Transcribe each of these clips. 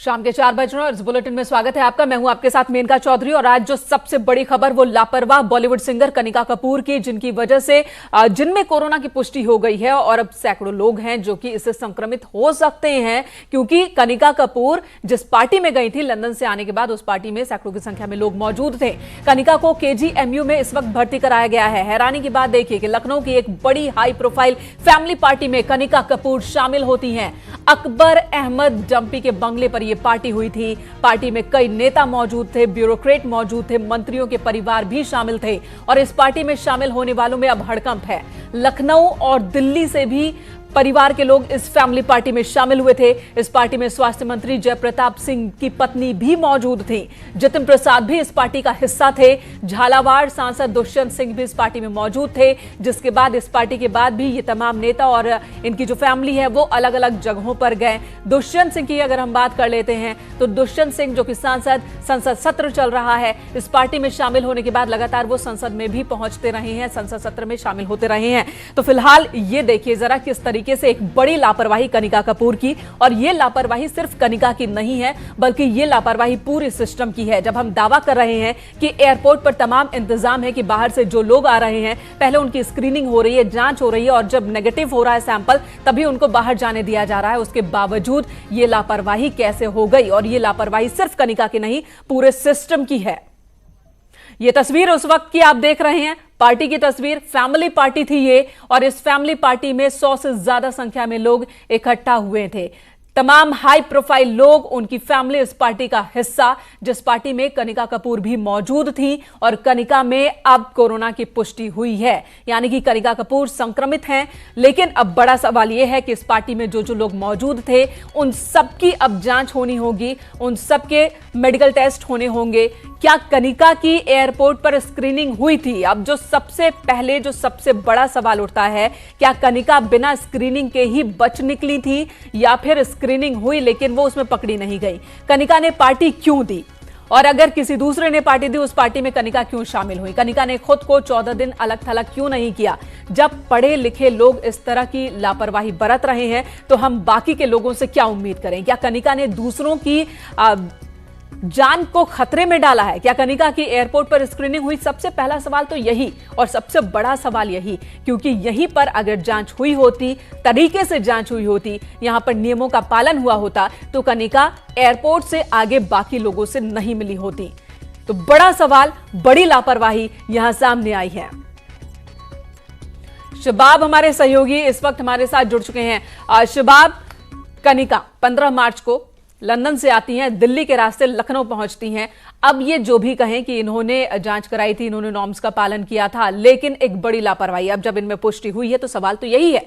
शाम के 4 बज रहे हैं और इस बुलेटिन में स्वागत है आपका। मैं हूं आपके साथ मेनका चौधरी और आज जो सबसे बड़ी खबर वो लापरवाह बॉलीवुड सिंगर कनिका कपूर की, जिनकी वजह से जिनमें कोरोना की पुष्टि हो गई है और अब सैकड़ों लोग हैं जो कि इससे संक्रमित हो सकते हैं, क्योंकि कनिका कपूर जिस पार्टी में गई थी लंदन से आने के बाद उस पार्टी में सैकड़ों की संख्या में लोग मौजूद थे। कनिका को KGMU में इस वक्त भर्ती कराया गया है। हैरानी की बात देखिए कि लखनऊ की एक बड़ी हाई प्रोफाइल फैमिली पार्टी में कनिका कपूर शामिल होती हैं। अकबर अहमद जंपी के बंगले पर यह पार्टी हुई थी। पार्टी में कई नेता मौजूद थे, ब्यूरोक्रेट मौजूद थे, मंत्रियों के परिवार भी शामिल थे और इस पार्टी में शामिल होने वालों में अब हड़कंप है। लखनऊ और दिल्ली से भी परिवार के लोग इस फैमिली पार्टी में शामिल हुए थे। इस पार्टी में स्वास्थ्य मंत्री जयप्रताप सिंह की पत्नी भी मौजूद थी। जितिन प्रसाद भी इस पार्टी का हिस्सा थे। झालावाड़ सांसद दुष्यंत सिंह भी इस पार्टी में मौजूद थे, जिसके बाद इस पार्टी के बाद भी ये तमाम नेता और इनकी जो फैमिली है वो अलग अलग जगहों पर गए। दुष्यंत सिंह की अगर हम बात कर लेते हैं तो दुष्यंत सिंह जो कि संसद सत्र चल रहा है, इस पार्टी में शामिल होने के बाद लगातार वो संसद में भी पहुंचते रहे हैं, संसद सत्र में शामिल होते रहे हैं। तो फिलहाल ये देखिए जरा किस तरीके से एक बड़ी लापरवाही कनिका कपूर की, और यह लापरवाही सिर्फ कनिका की नहीं है बल्कि यह लापरवाही पूरे सिस्टम की है। जब हम दावा कर रहे हैं कि एयरपोर्ट पर तमाम इंतजाम है कि बाहर से जो लोग आ रहे हैं पहले उनकी स्क्रीनिंग हो रही है, जांच हो रही है और जब नेगेटिव हो रहा है सैंपल तभी उनको बाहर जाने दिया जा रहा है, उसके बावजूद यह लापरवाही कैसे हो गई? और यह लापरवाही सिर्फ कनिका की नहीं पूरे सिस्टम की है। ये तस्वीर उस वक्त की आप देख रहे हैं, पार्टी की तस्वीर, फैमिली पार्टी थी ये, और इस फैमिली पार्टी में 100 से ज्यादा संख्या में लोग इकट्ठा हुए थे। तमाम हाई प्रोफाइल लोग, उनकी फैमिली इस पार्टी का हिस्सा, जिस पार्टी में कनिका कपूर भी मौजूद थी और कनिका में अब कोरोना की पुष्टि हुई है, यानी कि कनिका कपूर संक्रमित हैं। लेकिन अब बड़ा सवाल यह है कि इस पार्टी में जो जो लोग मौजूद थे उन सबकी अब जांच होनी होगी, उन सबके मेडिकल टेस्ट होने होंगे। क्या कनिका की एयरपोर्ट पर स्क्रीनिंग हुई थी? अब जो सबसे पहले जो सबसे बड़ा सवाल उठता है, क्या कनिका बिना स्क्रीनिंग के ही बच निकली थी या फिर स्क्रीनिंग हुई लेकिन वो उसमें पकड़ी नहीं गई? कनिका ने पार्टी क्यों दी और अगर किसी दूसरे ने पार्टी दी उस पार्टी में कनिका क्यों शामिल हुई? कनिका ने खुद को 14 दिन अलग थलग क्यों नहीं किया? जब पढ़े लिखे लोग इस तरह की लापरवाही बरत रहे हैं तो हम बाकी के लोगों से क्या उम्मीद करें? क्या कनिका ने दूसरों की जान को खतरे में डाला है? क्या कनिका की एयरपोर्ट पर स्क्रीनिंग हुई? सबसे पहला सवाल तो यही और सबसे बड़ा सवाल यही, क्योंकि यहीं पर अगर जांच हुई होती, तरीके से जांच हुई होती, यहां पर नियमों का पालन हुआ होता तो कनिका एयरपोर्ट से आगे बाकी लोगों से नहीं मिली होती। तो बड़ा सवाल, बड़ी लापरवाही यहां सामने आई है। शबाब हमारे सहयोगी इस वक्त हमारे साथ जुड़ चुके हैं। शबाब, कनिका 15 मार्च को लंदन से आती हैं, दिल्ली के रास्ते लखनऊ पहुंचती हैं। अब ये जो भी कहें कि इन्होंने जांच कराई थी, इन्होंने नॉर्म्स का पालन किया था, लेकिन एक बड़ी लापरवाही, अब जब इनमें पुष्टि हुई है तो सवाल तो यही है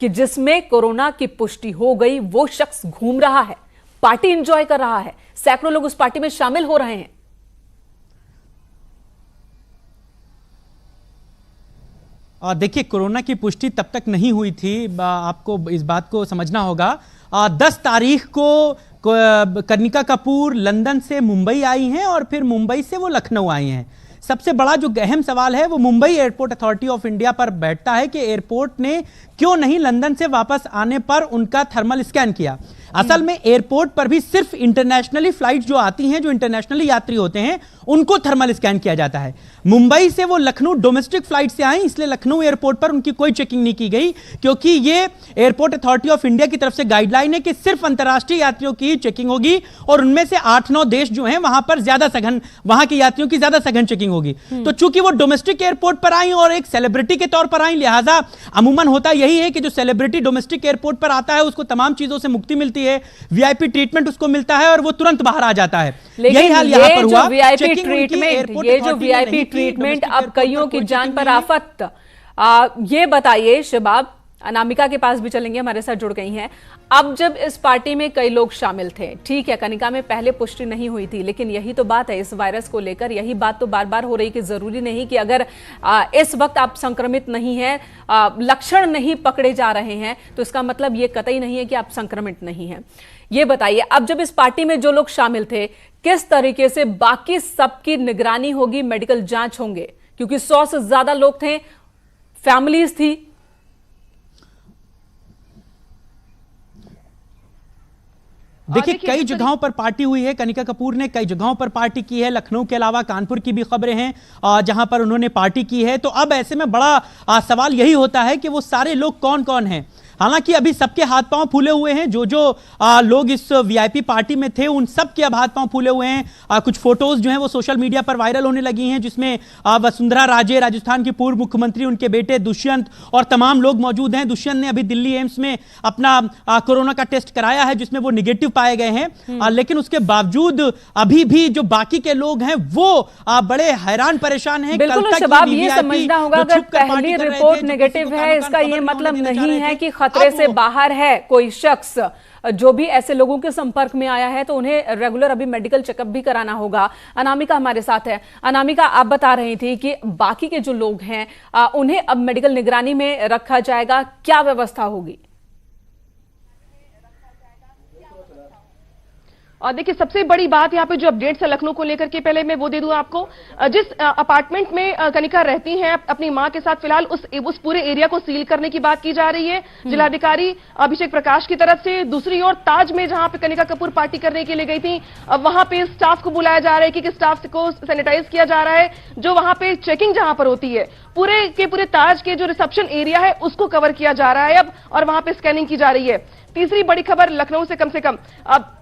कि जिसमें कोरोना की पुष्टि हो गई वो शख्स घूम रहा है, पार्टी एंजॉय कर रहा है, सैकड़ों लोग उस पार्टी में शामिल हो रहे हैं। देखिए, कोरोना की पुष्टि तब तक नहीं हुई थी, आपको इस बात को समझना होगा। 10 तारीख को कनिका कपूर लंदन से मुंबई आई हैं और फिर मुंबई से वो लखनऊ आई हैं। सबसे बड़ा जो अहम सवाल है वो Mumbai airport authority of India पर बैठता है कि एयरपोर्ट ने क्यों नहीं लंदन से वापस आने पर उनका थर्मल स्कैन किया। असल में एयरपोर्ट पर भी सिर्फ इंटरनेशनली फ्लाइट जो आती हैं, जो इंटरनेशनली यात्री होते हैं, उनको थर्मल स्कैन किया जाता है। मुंबई से वो लखनऊ डोमेस्टिक फ्लाइट से आई, इसलिए लखनऊ एयरपोर्ट पर उनकी कोई चेकिंग नहीं की गई, क्योंकि ये एयरपोर्ट अथॉरिटी ऑफ इंडिया की तरफ से गाइडलाइन है कि सिर्फ अंतर्राष्ट्रीय यात्रियों की चेकिंग होगी और उनमें से 8-9 देश जो हैं वहां पर ज्यादा सघन, वहां के यात्रियों की ज्यादा सघन चेकिंग होगी। तो चूंकि वो डोमेस्टिक एयरपोर्ट पर आई और एक सेलिब्रिटी के तौर पर आई, लिहाजा अमूमन होता यही है कि जो सेलिब्रिटी डोमेस्टिक एयरपोर्ट पर आता है उसको तमाम चीजों से मुक्ति मिलती है, वीआईपी ट्रीटमेंट उसको मिलता है और वो तुरंत बाहर आ जाता है। यही हाल यहां पर हुआ। वीआईपी ट्रीटमेंट, ये जो वीआईपी ट्रीटमेंट अब कईयों की जान पर आफत। ये बताइए शबाब, अनामिका के पास भी चलेंगे, हमारे साथ जुड़ गई हैं। अब जब इस पार्टी में कई लोग शामिल थे, ठीक है, कनिका में पहले पुष्टि नहीं हुई थी, लेकिन यही तो बात है इस वायरस को लेकर, यही बात तो बार बार हो रही कि जरूरी नहीं कि अगर इस वक्त आप संक्रमित नहीं हैं, लक्षण नहीं पकड़े जा रहे हैं तो इसका मतलब ये कतई नहीं है कि आप संक्रमित नहीं हैं। ये बताइए, अब जब इस पार्टी में जो लोग शामिल थे, किस तरीके से बाकी सबकी निगरानी होगी, मेडिकल जांच होंगे? क्योंकि 100 से ज्यादा लोग थे, फैमिलीज थी। देखिए कई जगहों पर पार्टी हुई है, कनिका कपूर ने कई जगहों पर पार्टी की है, लखनऊ के अलावा कानपुर की भी खबरें हैं जहां पर उन्होंने पार्टी की है। तो अब ऐसे में बड़ा सवाल यही होता है कि वो सारे लोग कौन कौन हैं। हालांकि अभी सबके हाथ पांव फूले हुए हैं, जो लोग इस वीआईपी पार्टी में थे उन सब के अब हाथ पांव फूले हुए हैं। कुछ फोटोज जो हैं वो सोशल मीडिया पर वायरल होने लगी हैं, जिसमें वसुंधरा राजे, राजस्थान की पूर्व मुख्यमंत्री, उनके बेटे दुष्यंत और तमाम लोग मौजूद हैं। दुष्यंत ने अभी दिल्ली एम्स में अपना कोरोना का टेस्ट कराया है, जिसमें वो निगेटिव पाए गए हैं, लेकिन उसके बावजूद अभी भी जो बाकी के लोग हैं वो बड़े हैरान परेशान हैं। बिल्कुल शबाब, ये समझना होगा अगर पहली रिपोर्ट नेगेटिव है इसका ये मतलब नहीं है कि खतरे से बाहर है कोई शख्स। जो भी ऐसे लोगों के संपर्क में आया है तो उन्हें रेगुलर अभी मेडिकल चेकअप भी कराना होगा। अनामिका हमारे साथ है। अनामिका, आप बता रही थी कि बाकी के जो लोग हैं उन्हें अब मेडिकल निगरानी में रखा जाएगा, क्या व्यवस्था होगी? और देखिए सबसे बड़ी बात यहाँ पे जो अपडेट्स है लखनऊ को लेकर के, पहले मैं वो दे दूं आपको। जिस अपार्टमेंट में कनिका रहती हैं अपनी मां के साथ, फिलहाल उस पूरे एरिया को सील करने की बात की जा रही है जिलाधिकारी अभिषेक प्रकाश की तरफ से। दूसरी ओर ताज में जहां पे कनिका कपूर पार्टी करने के लिए गई थी, वहां पे स्टाफ को बुलाया जा रहा है कि स्टाफ को सैनिटाइज किया जा रहा है। जो वहां पे चेकिंग जहां पर होती है, पूरे के पूरे ताज के जो रिसेप्शन एरिया है उसको कवर किया जा रहा है अब, और वहां पे स्कैनिंग की जा रही है। तीसरी बड़ी खबर लखनऊ से कम अब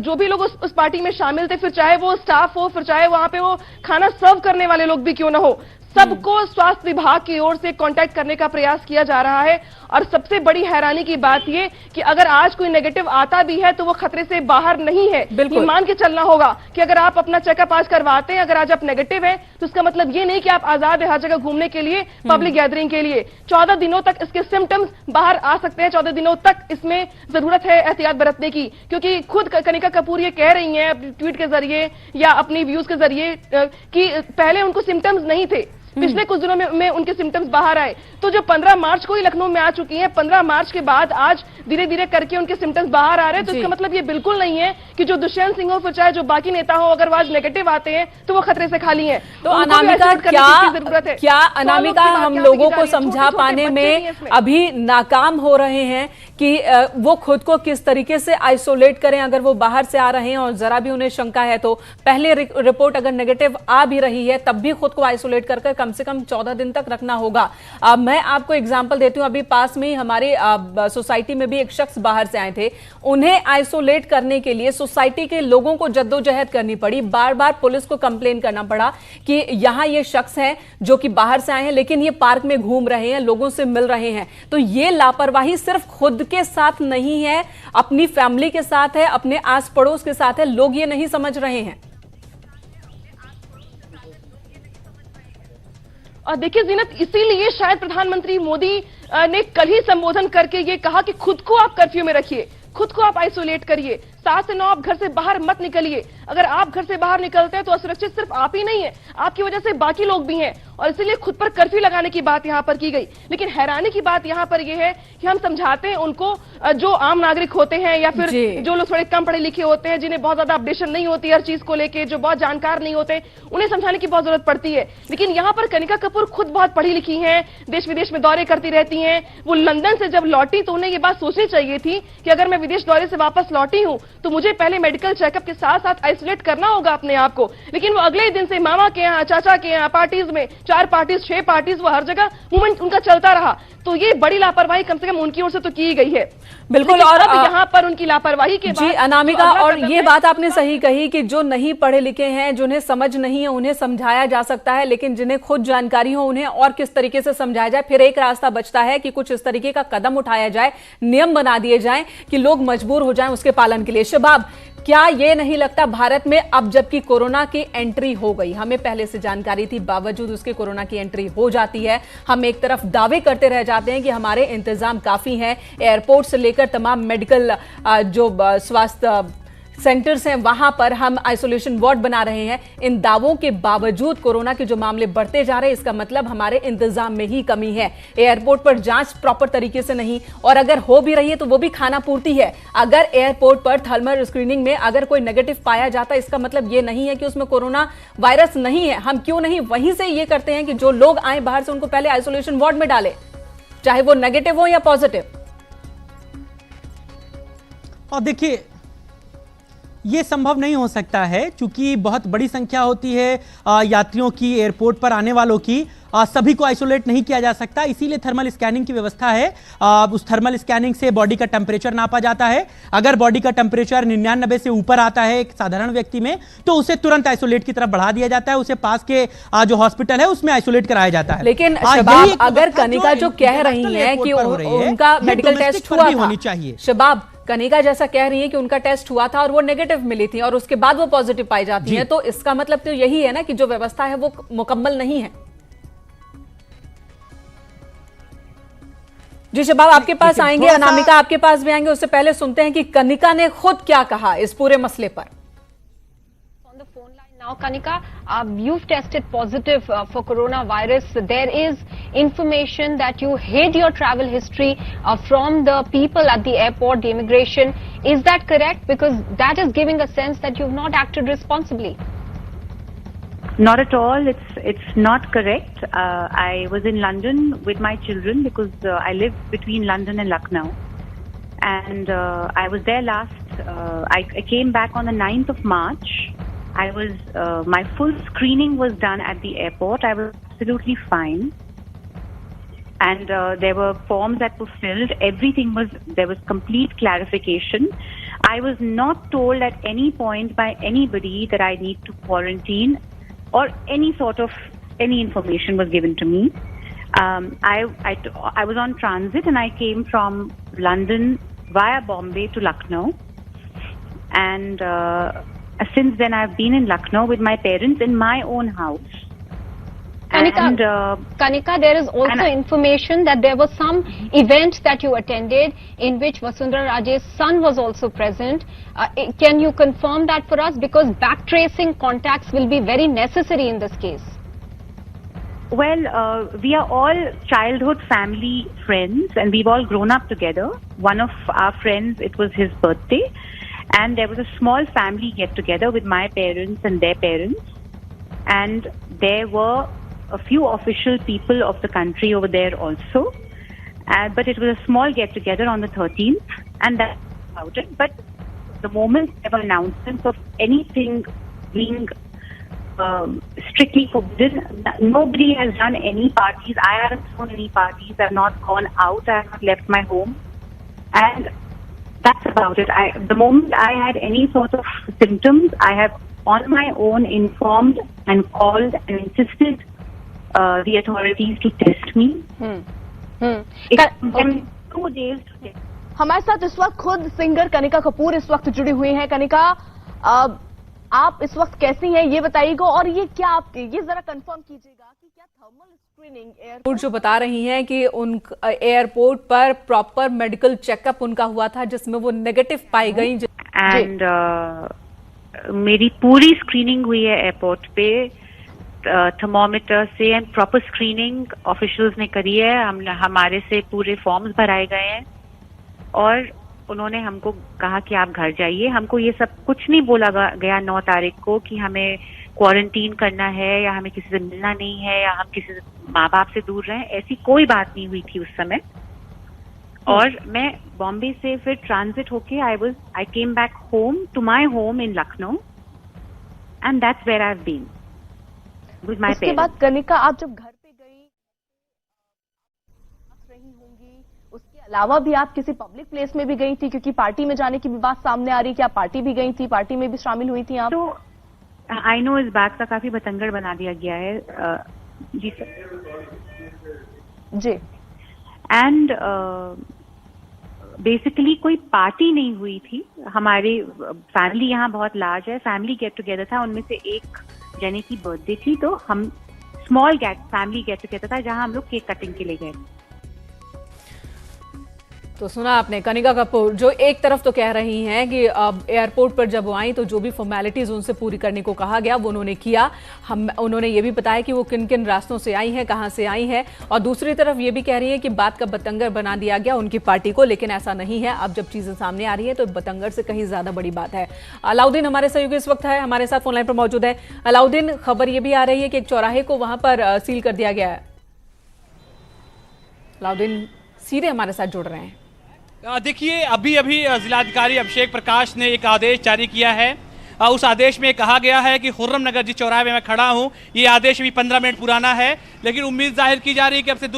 जो भी लोग उस पार्टी में शामिल थे, फिर चाहे वो स्टाफ हो, फिर चाहे वहां पे वो खाना सर्व करने वाले लोग भी क्यों ना हो, सबको स्वास्थ्य विभाग की ओर से कांटेक्ट करने का प्रयास किया जा रहा है। और सबसे बड़ी हैरानी की बात यह कि अगर आज कोई नेगेटिव आता भी है तो वो खतरे से बाहर नहीं है। ये मान के चलना होगा कि अगर आप अपना चेकअप आज करवाते हैं, अगर आज आप नेगेटिव हैं, तो इसका मतलब ये नहीं कि आप आजाद है हर जगह घूमने के लिए, पब्लिक गैदरिंग के लिए। 14 दिनों तक इसके सिम्टम्स बाहर आ सकते हैं। 14 दिनों तक इसमें जरूरत है एहतियात बरतने की, क्योंकि खुद कनिका कपूर ये कह रही हैं ट्वीट के जरिए या अपनी व्यूज के जरिए कि पहले उनको सिम्टम्स नहीं थे, पिछले कुछ दिनों में उनके सिम्टम्स बाहर आए। तो जो 15 मार्च को ही लखनऊ में आ चुकी हैं, 15 मार्च के बाद आज धीरे धीरे करके उनके सिम्टम्स बाहर आ रहे हैं। तो इसका मतलब ये बिल्कुल नहीं है कि जो दुष्यंत सिंह हो, फिर चाहे जो बाकी नेता हो, अगर वो आज नेगेटिव आते हैं तो वो खतरे से खाली हैं। तो अनामिका, क्या अनामिका हम लोगों को समझा पाने में अभी नाकाम हो रहे हैं कि वो खुद को किस तरीके से आइसोलेट करें अगर वो बाहर से आ रहे हैं और जरा भी उन्हें शंका है तो? पहले रिपोर्ट अगर नेगेटिव आ भी रही है तब भी खुद को आइसोलेट कर कम से कम 14 दिन तक रखना होगा। मैं आपको एग्जांपल देती हूं, अभी पास में ही हमारे सोसाइटी में भी एक शख्स बाहर से आए थे। उन्हें आइसोलेट करने के लिए सोसाइटी के लोगों को जद्दोजहद करनी पड़ी, बार बार पुलिस को कंप्लेन करना पड़ा कि यहां ये शख्स हैं जो कि बाहर से आए हैं लेकिन ये पार्क में घूम रहे हैं, लोगों से मिल रहे हैं। तो ये लापरवाही सिर्फ खुद के साथ नहीं है, अपनी फैमिली के साथ है, अपने आस पड़ोस के साथ है। लोग ये नहीं समझ रहे हैं। और देखिए जीनत, इसीलिए शायद प्रधानमंत्री मोदी ने कल ही संबोधन करके ये कहा कि खुद को आप कर्फ्यू में रखिए, खुद को आप आइसोलेट करिए, 7 से 9 आप घर से बाहर मत निकलिए। अगर आप घर से बाहर निकलते हैं तो असुरक्षित सिर्फ आप ही नहीं है, आपकी वजह से बाकी लोग भी हैं, और इसीलिए खुद पर कर्फ्यू लगाने की बात यहां पर की गई। लेकिन हैरानी की बात यहां पर यह है कि हम समझाते हैं उनको, जो आम नागरिक होते हैं या फिर जो लोग थोड़े कम पढ़े लिखे होते हैं, जिन्हें बहुत ज्यादा अपडेशन नहीं होती हर चीज को लेकर, जो बहुत जानकार नहीं होते, उन्हें समझाने की बहुत जरूरत पड़ती है। लेकिन यहां पर कनिका कपूर खुद बहुत पढ़ी लिखी हैं, देश विदेश में दौरे करती रहती हैं। वो लंदन से जब लौटी तो उन्हें ये बात सोचनी चाहिए थी कि अगर मैं विदेश दौरे से वापस लौटी हूं तो मुझे पहले मेडिकल चेकअप के साथ साथ आइसोलेट करना होगा अपने आप को। लेकिन वो अगले ही दिन से मामा के यहाँ, चाचा के यहाँ, पार्टीज में 4 पार्टीज 6 पार्टीज, वो हर जगह मूवमेंट उनका चलता रहा। तो ये बड़ी लापरवाही कम से कम उनकी ओर से तो की गई है। बिल्कुल। और यहाँ पर उनकी लापरवाही के जी अनामिका, और ये बात आपने सही कही कि जो नहीं पढ़े लिखे हैं, जिन्हें समझ नहीं है, उन्हें समझाया जा सकता है, लेकिन जिन्हें खुद जानकारी हो उन्हें और किस तरीके से समझाया जाए। फिर एक रास्ता बचता है कि कुछ इस तरीके का कदम उठाया जाए, नियम बना दिए जाएं कि लोग मजबूर हो जाएं उसके पालन के लिए। शबाब, क्या ये नहीं लगता भारत में अब जबकि कोरोना की एंट्री हो गई, हमें पहले से जानकारी थी, बावजूद उसके कोरोना की एंट्री हो जाती है, हम एक तरफ दावे करते रह जाते हैं कि हमारे इंतजाम काफी हैं, एयरपोर्ट से लेकर तमाम मेडिकल जो स्वास्थ्य सेंटर्स हैं वहां पर हम आइसोलेशन वार्ड बना रहे हैं। इन दावों के बावजूद कोरोना के जो मामले बढ़ते जा रहे हैं, इसका मतलब हमारे इंतजाम में ही कमी है। एयरपोर्ट पर जांच प्रॉपर तरीके से नहीं, और अगर हो भी रही है तो वो भी खाना पूर्ति है। अगर एयरपोर्ट पर थर्मल स्क्रीनिंग में अगर कोई नेगेटिव पाया जाता है, इसका मतलब ये नहीं है कि उसमें कोरोना वायरस नहीं है। हम क्यों नहीं वहीं से ये करते हैं कि जो लोग आए बाहर से उनको पहले आइसोलेशन वार्ड में डाले, चाहे वो नेगेटिव हो या पॉजिटिव। और देखिए ये संभव नहीं हो सकता है, क्योंकि बहुत बड़ी संख्या होती है यात्रियों की, एयरपोर्ट पर आने वालों की। सभी को आइसोलेट नहीं किया जा सकता, इसीलिए थर्मल स्कैनिंग की व्यवस्था है। उस थर्मल स्कैनिंग से बॉडी का टेम्परेचर नापा जाता है। अगर बॉडी का टेम्परेचर 99 से ऊपर आता है एक साधारण व्यक्ति में, तो उसे तुरंत आइसोलेट की तरफ बढ़ा दिया जाता है, उसे पास के जो हॉस्पिटल है उसमें आइसोलेट कराया जाता है। लेकिन शबाब, अगर कनिका जो कह रही है कि उनका मेडिकल टेस्ट हुआ था, होनी चाहिए। शबाब, कनिका जैसा कह रही है कि उनका टेस्ट हुआ था और वो नेगेटिव मिली थी और उसके बाद वो पॉजिटिव पाई जाती है, तो इसका मतलब तो यही है ना कि जो व्यवस्था है वो मुकम्मल नहीं है। जी शबाब, आपके पास आएंगे, अनामिका आपके पास भी आएंगे, उससे पहले सुनते हैं कि कनिका ने खुद क्या कहा इस पूरे मसले पर। Now, Kanika, you've tested positive for coronavirus. There is information that you hid your travel history from the people at the airport, the immigration. Is that correct? Because that is giving a sense that you've not acted responsibly. Not at all. It's not correct. I was in London with my children because I live between London and Lucknow, and I was there last. I came back on the 9th of March. My full screening was done at the airport. I was absolutely fine. And there were forms that were filled. There was complete clarification. I was not told at any point by anybody that I need to quarantine or any information was given to me. I was on transit and I came from London via Bombay to Lucknow. And since then, I've been in Lucknow with my parents in my own house. Kanika, there is also information that there was some event that you attended in which Vasundhara Raje's son was also present. Can you confirm that for us? Because backtracing contacts will be very necessary in this case. Well, we are all childhood family friends and we've all grown up together. One of our friends, it was his birthday. And there was a small family get-together with my parents and their parents. And there were a few official people of the country over there also. But it was a small get-together on the 13th. And that's about it. But the moment there were announcements of anything being strictly forbidden, nobody has done any parties. I haven't thrown any parties. I have not gone out. I have not left my home. And that's about it. The moment I had any sort of symptoms, I have on my own informed and called and insisted the authorities to test me. It took them 2 days to test. हमारे साथ इस वक्त खुद singer Kanika Kapoor इस वक्त जुड़ी हुई हैं। कनिका, आप इस वक्त कैसी हैं ये बताइएगा, और ये क्या आप ये जरा कंफर्म कीजिएगा कि क्या थर्मल स्क्रीनिंग एयरपोर्ट जो बता रही हैं कि उन एयरपोर्ट पर प्रॉपर मेडिकल चेकअप उनका हुआ था जिसमें वो नेगेटिव पाई गई। एंड मेरी पूरी स्क्रीनिंग हुई है एयरपोर्ट पे थर्मोमीटर से, एंड प्रॉपर स्क्रीनिंग ऑफिशियल्स ने करी है। हमारे से पूरे फॉर्म्स भराए गए हैं और उन्होंने हमको कहा कि आप घर जाइए। हमको ये सब कुछ नहीं बोला गया 9 तारीख को कि हमें क्वारंटीन करना है या हमें किसी से मिलना नहीं है या हम किसी माँ बाप से दूर रहें। ऐसी कोई बात नहीं हुई थी उस समय। और मैं बॉम्बे से फिर ट्रांजिट होके I came back home to my home in Lucknow, and that's where I have been with my parents. उसके बाद कनिका, आप जब घर पे गई रही होंगी, उसके अलावा भी आप किसी पब्लिक प्लेस में भी गई थी? क्योंकि पार्टी में जाने की भी बात सामने आ रही है कि आप पार्टी भी गई थी, पार्टी में भी शामिल हुई थी आप? तो आई नो इस बात का काफी बतंगड़ बना दिया गया है। जी सर। जी। एंड बेसिकली कोई पार्टी नहीं हुई थी। हमारी फैमिली यहाँ बहुत लार्ज है, फैमिली गेट टुगेदर था। उनमें से एक जने की बर्थडे थी, तो हम स्मॉल फैमिली गेट टुगेदर था जहाँ हम लोग केक कटिंग के लिए गए। तो सुना आपने कनिका कपूर जो एक तरफ तो कह रही हैं कि एयरपोर्ट पर जब वो आई तो जो भी फॉर्मेलिटीज उनसे पूरी करने को कहा गया वो उन्होंने किया। उन्होंने ये भी बताया कि वो किन किन रास्तों से आई हैं, कहां से आई हैं, और दूसरी तरफ ये भी कह रही है कि बात का बतंगर बना दिया गया उनकी पार्टी को, लेकिन ऐसा नहीं है। अब जब चीजें सामने आ रही है तो बतंगर से कहीं ज्यादा बड़ी बात है। अलाउद्दीन हमारे सहयोगी इस वक्त है, हमारे साथ फोनलाइन पर मौजूद है। अलाउद्दीन, खबर ये भी आ रही है कि एक चौराहे को वहां पर सील कर दिया गया है। अलाउद्दीन सीधे हमारे साथ जुड़ रहे हैं। देखिए, अभी अभी जिलाधिकारी अभिषेक प्रकाश ने एक आदेश जारी किया है। उस आदेश में कहा गया है कि खुर्रम नगर जिस चौराहे में मैं खड़ा हूं, ये आदेश भी 15 मिनट पुराना है, लेकिन उम्मीद जाहिर की जा रही है कि अब से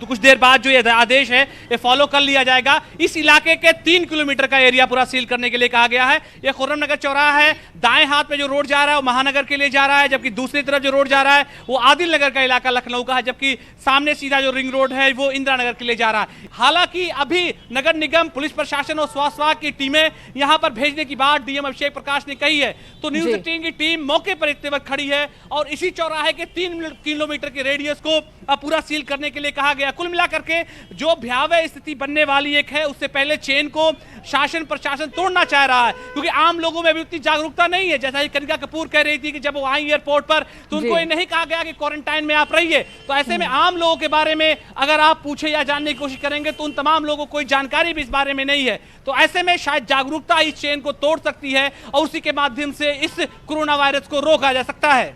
कुछ देर बाद जो ये आदेश है ये फॉलो कर लिया जाएगा। इस इलाके के 3 किलोमीटर का एरिया पूरा सील करने के लिए कहा गया है। ये खुर्रम नगर चौराहा है, दाएं हाथ में जो रोड जा रहा है वो महानगर के लिए जा रहा है, जबकि दूसरी तरफ जो रोड जा रहा है वो आदिल नगर का इलाका लखनऊ का है, जबकि सामने सीधा जो रिंग रोड है वो इंदिरा नगर के लिए जा रहा है। हालांकि अभी नगर निगम, पुलिस प्रशासन और स्वास्थ्य विभाग की टीमें यहां पर भेजने की बात डीएम अभिषेक प्रकाश ने कही है, तो न्यूज 18 की टीम मौके पर इतने वक्त खड़ी है और इसी चौराहे के 3 किलोमीटर के रेडियस को पूरा सील करने के लिए कहा गया। कुल मिलाकर के जो भयावह स्थिति बनने वाली एक है, उससे पहले चेन को शासन प्रशासन तोड़ना चाह रहा है, क्योंकि आम लोगों में भी उतनी जागरूकता नहीं है। जैसा कि कनिका कपूर कह रही थी कि जब वो आई एयरपोर्ट पर तो उनको ये नहीं कहा गया कि क्वारंटाइन में आप रहिए, तो ऐसे में आम लोगों के बारे में अगर आप पूछे या जानने की कोशिश करेंगे तो उन तमाम लोगों को कोई जानकारी भी इस बारे में नहीं है। तो ऐसे में शायद जागरूकता इस चेन को तोड़ सकती है और उसी के माध्यम से इस कोरोना वायरस को रोका जा सकता है।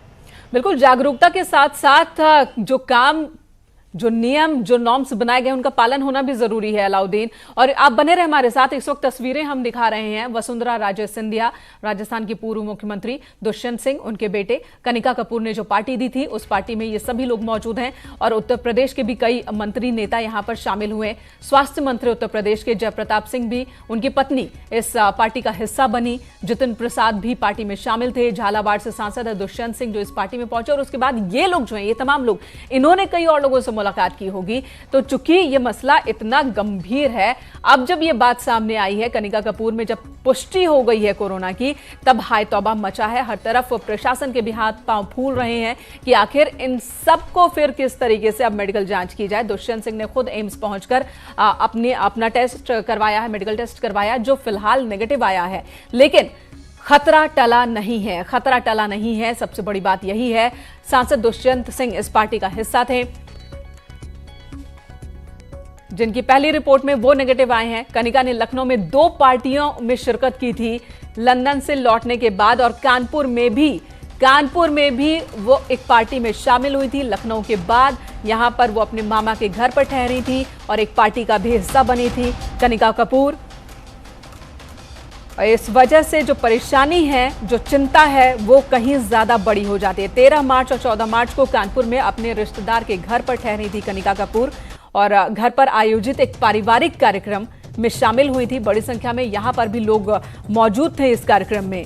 बिल्कुल, जागरूकता के साथ साथ जो काम, जो नियम, जो नॉर्म्स बनाए गए उनका पालन होना भी जरूरी है अलाउद्दीन। और आप बने रहे हमारे साथ। इस वक्त तस्वीरें हम दिखा रहे हैं वसुंधरा राजे सिंधिया, राजस्थान की पूर्व मुख्यमंत्री, दुष्यंत सिंह उनके बेटे, कनिका कपूर ने जो पार्टी दी थी उस पार्टी में ये सभी लोग मौजूद हैं और उत्तर प्रदेश के भी कई मंत्री नेता यहां पर शामिल हुए। स्वास्थ्य मंत्री उत्तर प्रदेश के जयप्रताप सिंह भी, उनकी पत्नी इस पार्टी का हिस्सा बनी, जितिन प्रसाद भी पार्टी में शामिल थे, झालावाड़ से सांसद है दुष्यंत सिंह जो इस पार्टी में पहुंचे। और उसके बाद ये लोग जो हैं, ये तमाम लोग, इन्होंने कई और लोगों से मुलाकात की होगी। तो चूंकि ये मसला इतना गंभीर है, अब जब ये बात सामने आई है, कनिका कपूर में जब पुष्टि हो गई है कोरोना की, तब हाय तौबा मचा है। हर तरफ प्रशासन के भी हाथ पांव फूल रहे हैं कि आखिर इन सबको फिर किस तरीके से अब मेडिकल जांच की जाए। दुष्यंत सिंह ने खुद एम्स पहुंचकर अपना टेस्ट करवाया है, मेडिकल टेस्ट करवाया, जो फिलहाल नेगेटिव आया है। लेकिन खतरा टला नहीं है, खतरा टला नहीं है। सबसे बड़ी बात यही है, सांसद दुष्यंत सिंह इस पार्टी का हिस्सा थे, जिनकी पहली रिपोर्ट में वो नेगेटिव आए हैं। कनिका ने लखनऊ में 2 पार्टियों में शिरकत की थी लंदन से लौटने के बाद, और कानपुर में भी वो एक पार्टी में शामिल हुई थी लखनऊ के बाद। यहां पर वो अपने मामा के घर पर ठहरी थी और एक पार्टी का भी हिस्सा बनी थी कनिका कपूर। और इस वजह से जो परेशानी है, जो चिंता है, वो कहीं ज्यादा बड़ी हो जाती है। 13 मार्च और 14 मार्च को कानपुर में अपने रिश्तेदार के घर पर ठहरी थी कनिका कपूर और घर पर आयोजित एक पारिवारिक कार्यक्रम में शामिल हुई थी। बड़ी संख्या में यहां पर भी लोग मौजूद थे इस कार्यक्रम में।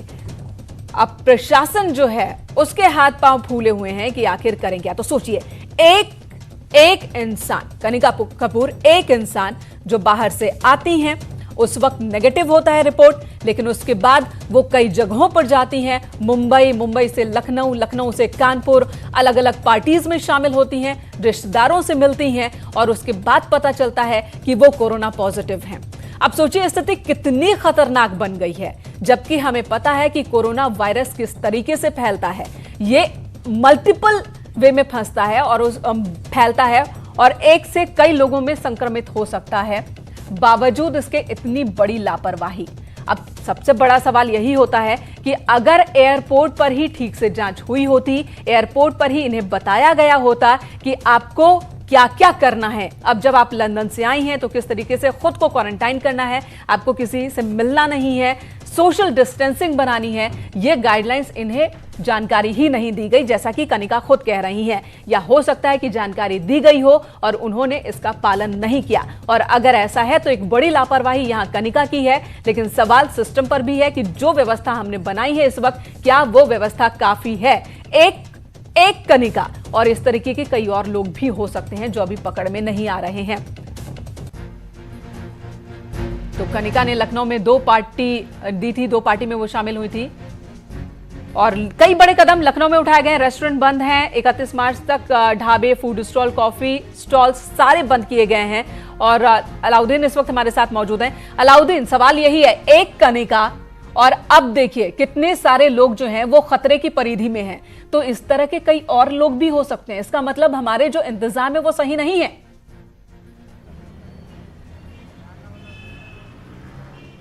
अब प्रशासन जो है उसके हाथ पांव फूले हुए हैं कि आखिर करें क्या। तो सोचिए, एक इंसान, कनिका कपूर एक इंसान जो बाहर से आती हैं, उस वक्त नेगेटिव होता है रिपोर्ट, लेकिन उसके बाद वो कई जगहों पर जाती हैं, मुंबई से लखनऊ, लखनऊ से कानपुर, अलग अलग पार्टीज में शामिल होती हैं, रिश्तेदारों से मिलती हैं और उसके बाद पता चलता है कि वो कोरोना पॉजिटिव हैं। अब सोचिए स्थिति कितनी खतरनाक बन गई है, जबकि हमें पता है कि कोरोना वायरस किस तरीके से फैलता है। ये मल्टीपल वे में फंसता है और फैलता है और एक से कई लोगों में संक्रमित हो सकता है, बावजूद इसके इतनी बड़ी लापरवाही। अब सबसे बड़ा सवाल यही होता है कि अगर एयरपोर्ट पर ही ठीक से जांच हुई होती, एयरपोर्ट पर ही इन्हें बताया गया होता कि आपको क्या क्या करना है, अब जब आप लंदन से आई हैं तो किस तरीके से खुद को क्वारंटाइन करना है, आपको किसी से मिलना नहीं है, सोशल डिस्टेंसिंग बनानी है, ये गाइडलाइंस इन्हें जानकारी ही नहीं दी गई, जैसा कि कनिका खुद कह रही हैं। या हो सकता है कि जानकारी दी गई हो और उन्होंने इसका पालन नहीं किया, और अगर ऐसा है तो एक बड़ी लापरवाही यहां कनिका की है। लेकिन सवाल सिस्टम पर भी है कि जो व्यवस्था हमने बनाई है इस वक्त, क्या वो व्यवस्था काफी है। एक कनिका और इस तरीके के कई और लोग भी हो सकते हैं जो अभी पकड़ में नहीं आ रहे हैं। तो कनिका ने लखनऊ में 2 पार्टी दी थी, 2 पार्टी में वो शामिल हुई थी और कई बड़े कदम लखनऊ में उठाए गए। रेस्टोरेंट बंद हैं, 31 मार्च तक ढाबे, फूड स्टॉल, कॉफी स्टॉल सारे बंद किए गए हैं। और अलाउद्दीन इस वक्त हमारे साथ मौजूद हैं। अलाउद्दीन, सवाल यही है, एक कनिका और अब देखिए कितने सारे लोग जो हैं वो खतरे की परिधि में हैं, तो इस तरह के कई और लोग भी हो सकते हैं। इसका मतलब हमारे जो इंतजाम है वो सही नहीं है।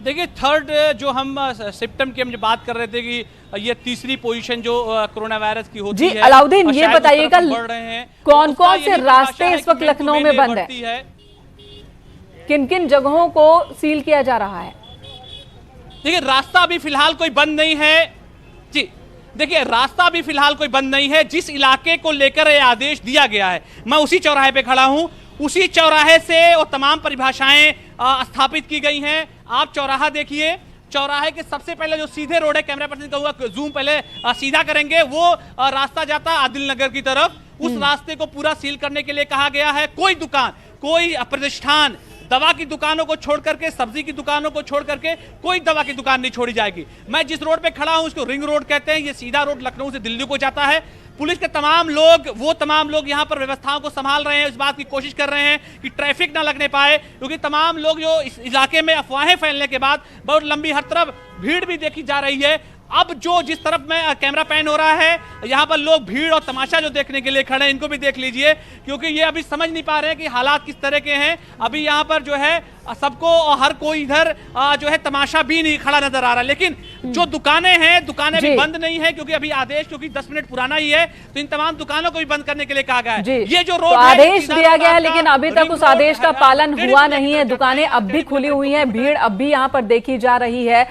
देखिए, थर्ड जो हम सिम्टम की हम जो बात कर रहे थे कि ये तीसरी पोजीशन जो कोरोना वायरस की होती है। अलाउद्दीन, ये बताइएगा कौन कौन से रास्ते इस वक्त लखनऊ में बंद है? किन किन जगहों को सील किया जा रहा है? देखिए, रास्ता अभी फिलहाल कोई बंद नहीं है जी। देखिए, रास्ता अभी फिलहाल कोई बंद नहीं है। जिस इलाके को लेकर यह आदेश दिया गया है, मैं उसी चौराहे पे खड़ा हूं। उसी चौराहे से वो तमाम परिभाषाएं स्थापित की गई हैं। आप चौराहा देखिए, चौराहे के सबसे पहले जो सीधे रोड है, कैमरा पर्सन कहूंगा जूम पहले सीधा करेंगे, वो रास्ता जाता आदिल नगर की तरफ। उस रास्ते को पूरा सील करने के लिए कहा गया है। कोई दुकान, कोई प्रतिष्ठान, दवा की दुकानों को छोड़ करके, सब्जी की दुकानों को छोड़ करके कोई दवा की दुकान नहीं छोड़ी जाएगी। मैं जिस रोड पे खड़ा हूं उसको रिंग रोड कहते हैं। ये सीधा रोड लखनऊ से दिल्ली को जाता है। पुलिस के तमाम लोग यहां पर व्यवस्थाओं को संभाल रहे हैं। इस बात की कोशिश कर रहे हैं कि ट्रैफिक ना लगने पाए, क्योंकि तमाम लोग जो इस इलाके में अफवाहें फैलने के बाद बहुत लंबी हर तरफ भीड़ भी देखी जा रही है। अब जो जिस तरफ में कैमरा पैन हो रहा है, यहाँ पर लोग भीड़ और तमाशा जो देखने के लिए खड़े हैं, इनको भी देख लीजिए, क्योंकि ये अभी समझ नहीं पा रहे हैं कि हालात किस तरह के हैं। अभी यहाँ पर जो है सबको और हर कोई इधर जो है तमाशा भी नहीं खड़ा नजर आ रहा। लेकिन जो दुकानें हैं, दुकानें भी बंद नहीं है, क्योंकि अभी आदेश क्योंकि 10 मिनट पुराना ही है, तो इन तमाम दुकानों को भी बंद करने के लिए कहा गया है। ये जो रोड आदेश दिया गया है, लेकिन अभी तक उस आदेश का पालन हुआ नहीं है। दुकानें अब भी खुली हुई हैं, भीड़ अब भी यहाँ पर देखी जा रही है।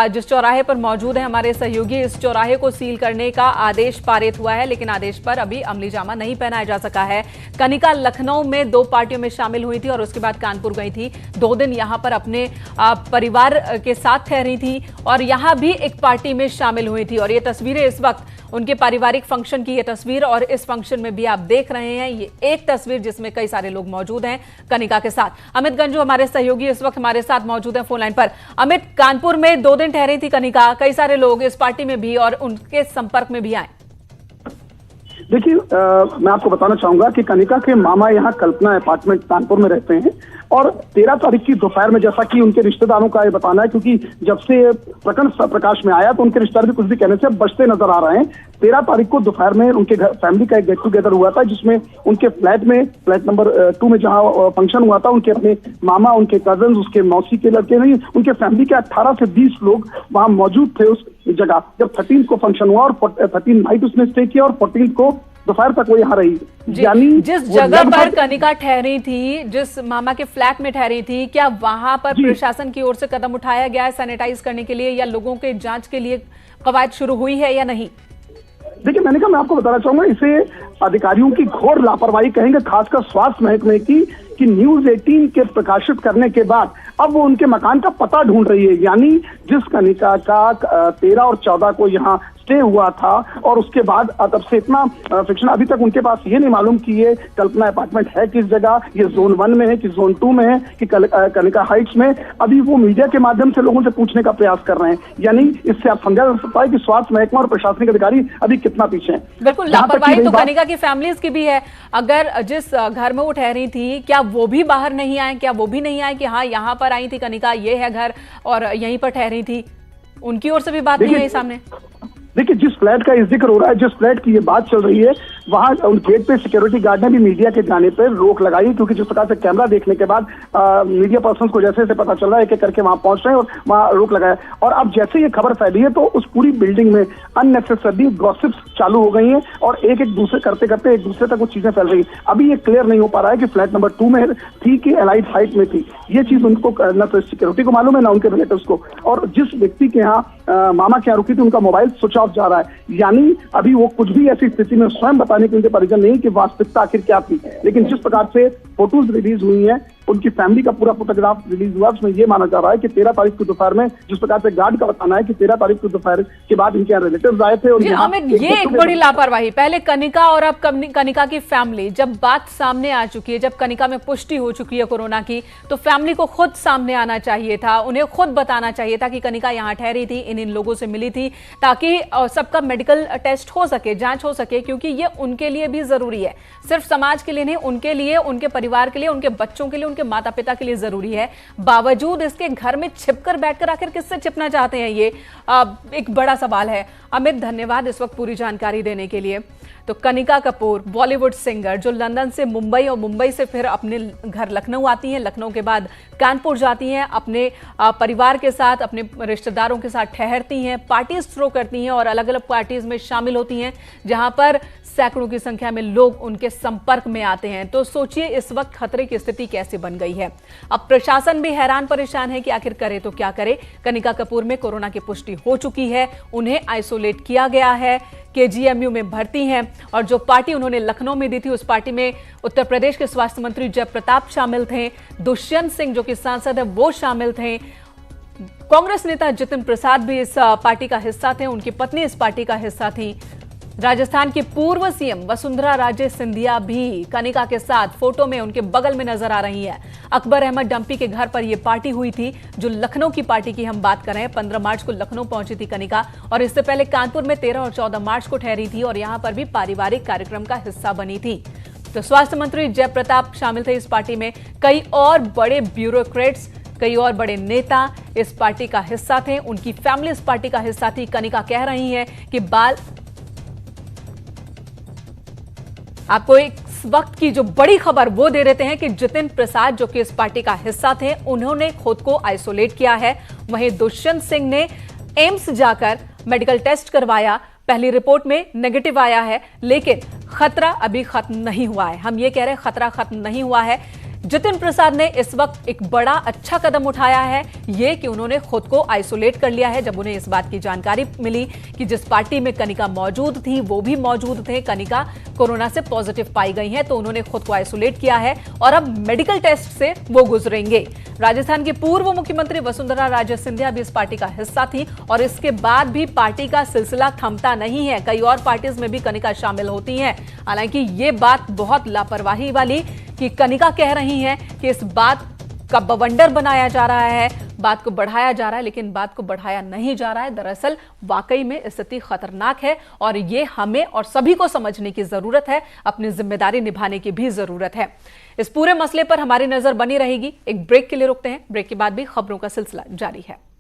जिस चौराहे पर मौजूद है हमारे सहयोगी, इस चौराहे को सील करने का आदेश पारित हुआ है, लेकिन आदेश पर अभी अमली जामा नहीं पहनाया जा सका है। कनिका लखनऊ में 2 पार्टियों में शामिल हुई थी और उसके बाद कानपुर गई थी। 2 दिन यहां पर अपने परिवार के साथ ठहरी थी और यहां भी एक पार्टी में शामिल हुई थी। और ये तस्वीरें इस वक्त उनके पारिवारिक फंक्शन की ये तस्वीर, और इस फंक्शन में भी आप देख रहे हैं ये एक तस्वीर जिसमें कई सारे लोग मौजूद हैं कनिका के साथ। अमित गंजू हमारे सहयोगी इस वक्त हमारे साथ मौजूद हैं फोन लाइन पर। अमित, कानपुर में 2 दिन ठहरी थी कनिका, कई सारे लोग इस पार्टी में भी और उनके संपर्क में भी आए। देखिए, मैं आपको बताना चाहूंगा कि कनिका के मामा यहाँ कल्पना अपार्टमेंट कानपुर में रहते हैं और 13 तारीख की दोपहर में, जैसा कि उनके रिश्तेदारों का ये बताना है, क्योंकि जब से प्रकरण प्रकाश में आया तो उनके रिश्तेदार भी कुछ भी कहने से बचते नजर आ रहे हैं। 13 तारीख को दोपहर में उनके घर फैमिली का एक गेट टुगेदर हुआ था, जिसमें उनके फ्लैट नंबर 2 में जहां फंक्शन हुआ था, उनके अपने मामा, उनके कजन, उसके मौसी के लड़के नहीं, उनके फैमिली के 18 से 20 लोग वहां मौजूद थे उस जगह। जब 13 को फंक्शन हुआ और 13 नाइट उसने स्टे किया और 14 को दोपहर तक वो यहाँ रही। यानी जिस जगह पर कनिका ठहरी थी, जिस मामा के फ्लैट में ठहरी थी, क्या वहां पर प्रशासन की ओर से कदम उठाया गया है सैनिटाइज करने के लिए, या लोगों के जांच के लिए कवायद शुरू हुई है या नहीं? देखिए, मैंने कहा, मैं आपको बताना चाहूंगा, इसे अधिकारियों की घोर लापरवाही कहेंगे, खासकर स्वास्थ्य महकमे की, कि न्यूज 18 के प्रकाशित करने के बाद अब वो उनके मकान का पता ढूंढ रही है। यानी जिस कनिका का 13 और 14 को यहाँ स्टे हुआ था और उसके बाद तब से इतना फिक्शन, अभी तक उनके पास ये नहीं मालूम कि ये कल्पना अपार्टमेंट है किस जगह, ये जोन 1 में है कि जोन 2 में है कि कनिका हाइट्स में। अभी वो मीडिया के माध्यम से लोगों से पूछने का प्रयास कर रहे हैं। यानी इससे आप समझा जा सकता है कि स्वास्थ्य महकमा और प्रशासनिक अधिकारी अभी कितना पीछे हैं। बिल्कुल, लापरवाही तो कनिका की फैमिलीज की भी है। अगर जिस घर में वो ठहरी थी, क्या वो भी बाहर नहीं आए? क्या वो भी नहीं आए कि हाँ यहाँ पर आई थी कनिका, ये है घर और यहीं पर ठहरी थी? उनकी ओर से भी बात नहीं आई सामने? देखिए, जिस फ्लैट का जिक्र हो रहा है, जिस फ्लैट की ये बात चल रही है, वहां गेट पे सिक्योरिटी गार्ड ने भी मीडिया के जाने पर रोक लगाई, क्योंकि जिस प्रकार से कैमरा देखने के बाद मीडिया पर्सन को जैसे जैसे पता चल रहा है, एक एक करके वहां पहुंच रहे हैं और वहां रोक लगाया। और अब जैसे ये खबर फैली है तो उस पूरी बिल्डिंग में अननेसेसरी गॉसिप्स चालू हो गई हैं और एक दूसरे करते करते एक दूसरे तक वो चीजें फैल रही। अभी ये क्लियर नहीं हो पा रहा है कि फ्लैट नंबर 2 में थी कि एलाइट हाइट में थी। ये चीज उनको न तो सिक्योरिटी को मालूम है, ना उनके रिलेटिव्स को। और जिस व्यक्ति के यहाँ मामा के यहाँ रुकी थी, उनका मोबाइल स्विच ऑफ जा रहा है। यानी अभी वो कुछ भी ऐसी स्थिति में स्वयं बताने के उनके परिजन नहीं कि वास्तविकता आखिर क्या थी। लेकिन जिस प्रकार से फोटोज रिलीज हुई हैं, उनकी फैमिली का पूरा फोटोग्राफ रिलीज हुआ, उसमें यह माना जा रहा है कि 13 तारीख की दोपहर में, जिस प्रकार से गार्ड का बताना है कि 13 तारीख की दोपहर के बाद इनके यहाँ रिलेटिव्स आए थे। और ये एक बड़ी लापरवाही, पहले कनिका और अब कनिका की फैमिली। जब बात सामने आ चुकी है, जब कनिका में पुष्टि हो चुकी है कोरोना की, तो फैमिली को खुद सामने आना चाहिए था, उन्हें खुद बताना चाहिए था कि कनिका यहाँ ठहरी थी, इन लोगों से मिली थी, ताकि सबका मेडिकल टेस्ट हो सके, जांच हो सके, क्योंकि ये उनके लिए भी जरूरी है। सिर्फ समाज के लिए नहीं, उनके लिए, उनके परिवार के लिए, उनके बच्चों के लिए, उनके माता पिता के लिए जरूरी है। बावजूद इसके घर में छिपकर बैठकर आखिर किससे छिपना चाहते हैं, ये एक बड़ा सवाल है। अमित, धन्यवाद इस वक्त पूरी जानकारी देने के लिए। तो कनिका कपूर, बॉलीवुड सिंगर, जो लंदन से मुंबई और मुंबई से फिर अपने घर लखनऊ आती हैं, लखनऊ के बाद कानपुर जाती हैं, अपने परिवार के साथ, अपने रिश्तेदारों के साथ ठहरती हैं, पार्टीज थ्रो करती हैं और अलग अलग पार्टीज में शामिल होती हैं, जहां पर सैकड़ों की संख्या में लोग उनके संपर्क में आते हैं। तो सोचिए इस वक्त खतरे की स्थिति कैसे बन गई है। अब प्रशासन भी हैरान परेशान है कि आखिर करे तो क्या करे। कनिका कपूर में कोरोना की पुष्टि हो चुकी है, उन्हें आइसोलेट किया गया है, केजीएमयू में भर्ती हैं और जो पार्टी उन्होंने लखनऊ में दी थी उस पार्टी में उत्तर प्रदेश के स्वास्थ्य मंत्री जयप्रताप शामिल थे, दुष्यंत सिंह जो कि सांसद है वो शामिल थे, कांग्रेस नेता जितिन प्रसाद भी इस पार्टी का हिस्सा थे, उनकी पत्नी इस पार्टी का हिस्सा थी। राजस्थान की पूर्व सीएम वसुंधरा राजे सिंधिया भी कनिका के साथ फोटो में उनके बगल में नजर आ रही है। अकबर अहमद डंपी के घर पर यह पार्टी हुई थी, जो लखनऊ की पार्टी की हम बात कर रहे हैं। 15 मार्च को लखनऊ पहुंची थी कनिका और इससे पहले कानपुर में 13 और 14 मार्च को ठहरी थी और यहां पर भी पारिवारिक कार्यक्रम का हिस्सा बनी थी। तो स्वास्थ्य मंत्री जयप्रताप शामिल थे इस पार्टी में। कई और बड़े ब्यूरोक्रेट्स, कई और बड़े नेता इस पार्टी का हिस्सा थे, उनकी फैमिली इस पार्टी का हिस्सा थी। कनिका कह रही है कि आपको इस वक्त की जो बड़ी खबर वो दे देते हैं कि जितिन प्रसाद जो कि इस पार्टी का हिस्सा थे, उन्होंने खुद को आइसोलेट किया है। वहीं दुष्यंत सिंह ने एम्स जाकर मेडिकल टेस्ट करवाया, पहली रिपोर्ट में नेगेटिव आया है, लेकिन खतरा अभी खत्म नहीं हुआ है। हम ये कह रहे हैं खतरा खत्म नहीं हुआ है। जितिन प्रसाद ने इस वक्त एक बड़ा अच्छा कदम उठाया है, ये कि उन्होंने खुद को आइसोलेट कर लिया है। जब उन्हें इस बात की जानकारी मिली कि जिस पार्टी में कनिका मौजूद थी वो भी मौजूद थे, कनिका कोरोना से पॉजिटिव पाई गई हैं, तो उन्होंने खुद को आइसोलेट किया है और अब मेडिकल टेस्ट से वो गुजरेंगे। राजस्थान की पूर्व मुख्यमंत्री वसुंधरा राजे सिंधिया भी इस पार्टी का हिस्सा थी और इसके बाद भी पार्टी का सिलसिला थमता नहीं है। कई और पार्टीज में भी कनिका शामिल होती हैं। हालांकि ये बात बहुत लापरवाही वाली कि कनिका कह रही हैं कि इस बात का बवंडर बनाया जा रहा है, बात को बढ़ाया जा रहा है, लेकिन बात को बढ़ाया नहीं जा रहा है। दरअसल वाकई में स्थिति खतरनाक है और ये हमें और सभी को समझने की जरूरत है, अपनी जिम्मेदारी निभाने की भी जरूरत है। इस पूरे मसले पर हमारी नजर बनी रहेगी। एक ब्रेक के लिए रुकते हैं, ब्रेक के बाद भी खबरों का सिलसिला जारी है।